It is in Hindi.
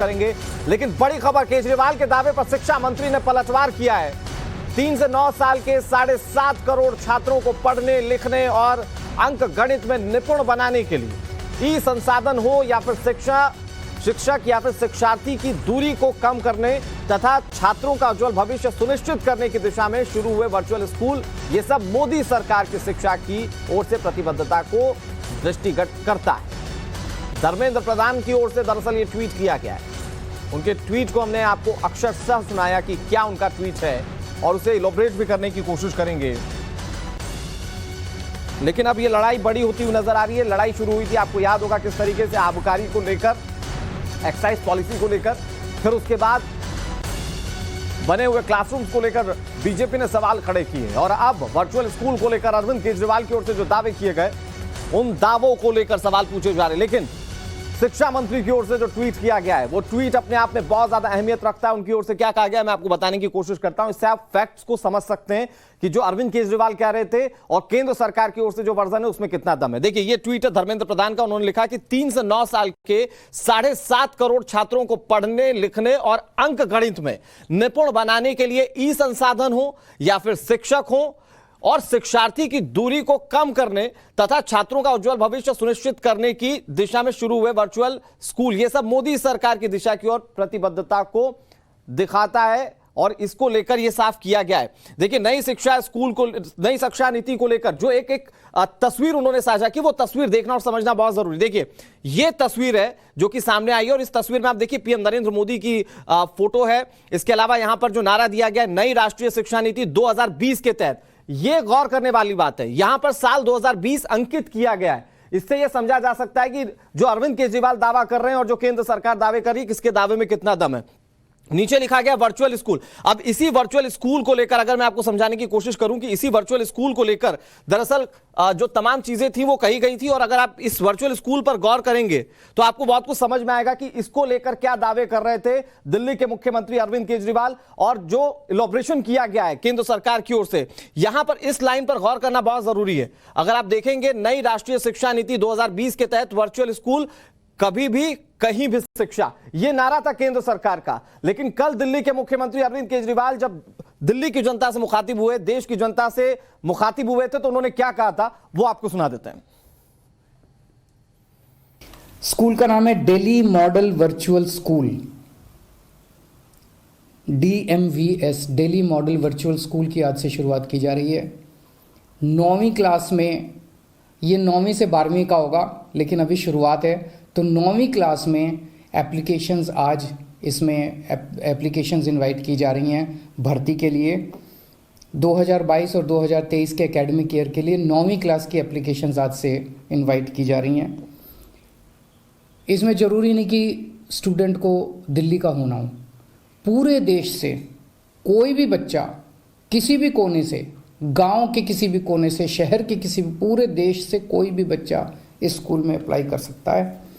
करेंगे। लेकिन बड़ी खबर, केजरीवाल के दावे पर शिक्षा मंत्री ने पलटवार किया है। 3 से 9 साल के 7.5 करोड़ छात्रों को पढ़ने लिखने और अंक गणित में निपुण बनाने के लिए ई संसाधन हो या फिर शिक्षक या फिर शिक्षार्थी की दूरी को कम करने तथा छात्रों का उज्जवल भविष्य सुनिश्चित करने की दिशा में शुरू हुए वर्चुअल स्कूल, ये सब मोदी सरकार की शिक्षा की ओर से प्रतिबद्धता को दृष्टिगत करता है। धर्मेंद्र प्रधान की ओर से दरअसल ये ट्वीट किया गया है। उनके ट्वीट को हमने आपको अक्षरशः सुनाया कि क्या उनका ट्वीट है और उसे इलॉबरेट भी करने की कोशिश करेंगे। लेकिन अब ये लड़ाई बड़ी होती हुई नजर आ रही है। लड़ाई शुरू हुई थी, आपको याद होगा किस तरीके से, आबकारी को लेकर, एक्साइज पॉलिसी को लेकर, फिर उसके बाद बने हुए क्लासरूम्स को लेकर बीजेपी ने सवाल खड़े किए और अब वर्चुअल स्कूल को लेकर अरविंद केजरीवाल की ओर से जो दावे किए गए उन दावों को लेकर सवाल पूछे जा रहे। लेकिन शिक्षा मंत्री की ओर से जो ट्वीट किया गया है वो ट्वीट अपने आप में बहुत ज्यादा अहमियत रखता है। उनकी ओर से क्या कहा गया है मैं आपको बताने की कोशिश करता हूं। इससे आप फैक्ट्स को समझ सकते हैं कि जो अरविंद केजरीवाल कह रहे थे और केंद्र सरकार की ओर से जो वर्जन है उसमें कितना दम है। देखिए, ये ट्वीट है धर्मेंद्र प्रधान का। उन्होंने लिखा कि 3 से 9 साल के 7.5 करोड़ छात्रों को पढ़ने लिखने और अंक गणित में निपुण बनाने के लिए ई संसाधन हो या फिर शिक्षक हो और शिक्षार्थी की दूरी को कम करने तथा छात्रों का उज्जवल भविष्य सुनिश्चित करने की दिशा में शुरू हुए वर्चुअल स्कूल, ये सब मोदी सरकार की दिशा की ओर प्रतिबद्धता को दिखाता है और इसको लेकर यह साफ किया गया है। देखिए, नई शिक्षा नीति को लेकर जो एक तस्वीर उन्होंने साझा की, वो तस्वीर देखना और समझना बहुत जरूरी। देखिए, यह तस्वीर है जो कि सामने आई है और इस तस्वीर में आप देखिए पीएम नरेंद्र मोदी की फोटो है। इसके अलावा यहां पर जो नारा दिया गया, नई राष्ट्रीय शिक्षा नीति 2020 के तहत, यह गौर करने वाली बात है। यहां पर साल 2020 अंकित किया गया है। इससे यह समझा जा सकता है कि जो अरविंद केजरीवाल दावा कर रहे हैं और जो केंद्र सरकार दावे कर रही है, किसके दावे में कितना दम है। नीचे लिखा गया वर्चुअल स्कूल। अब इसी वर्चुअल स्कूल को लेकर अगर मैं आपको समझाने की कोशिश करूं कि इसी वर्चुअल स्कूल को लेकर दरअसल जो तमाम चीजें थी वो कही गई थी और अगर आप इस वर्चुअल स्कूल पर गौर करेंगे तो आपको बहुत कुछ समझ में आएगा कि इसको लेकर क्या दावे कर रहे थे दिल्ली के मुख्यमंत्री अरविंद केजरीवाल और जो इलॉबरेशन किया गया है केंद्र सरकार की ओर से। यहां पर इस लाइन पर गौर करना बहुत जरूरी है। अगर आप देखेंगे, नई राष्ट्रीय शिक्षा नीति 2020 के तहत वर्चुअल स्कूल, कभी भी कहीं भी शिक्षा, यह नारा था केंद्र सरकार का। लेकिन कल दिल्ली के मुख्यमंत्री अरविंद केजरीवाल जब दिल्ली की जनता से मुखातिब हुए, देश की जनता से मुखातिब हुए थे, तो उन्होंने क्या कहा था वो आपको सुना देते हैं। स्कूल का नाम है Delhi model virtual school, DMVS, Delhi model virtual school की आज से शुरुआत की जा रही है। 9वीं क्लास में, ये 9वीं से 12वीं का होगा लेकिन अभी शुरुआत है, तो 9वीं क्लास में एप्लीकेशंस, आज इसमें एप्लीकेशंस इनवाइट की जा रही हैं भर्ती के लिए। 2022 और 2023 के एकेडमिक ईयर के लिए 9वीं क्लास की एप्लीकेशंस आज से इनवाइट की जा रही हैं। इसमें ज़रूरी नहीं कि स्टूडेंट को दिल्ली का होना हो, पूरे देश से कोई भी बच्चा किसी भी कोने से, गांव के किसी भी कोने से, शहर के किसी भी, पूरे देश से कोई भी बच्चा इस स्कूल में अप्लाई कर सकता है।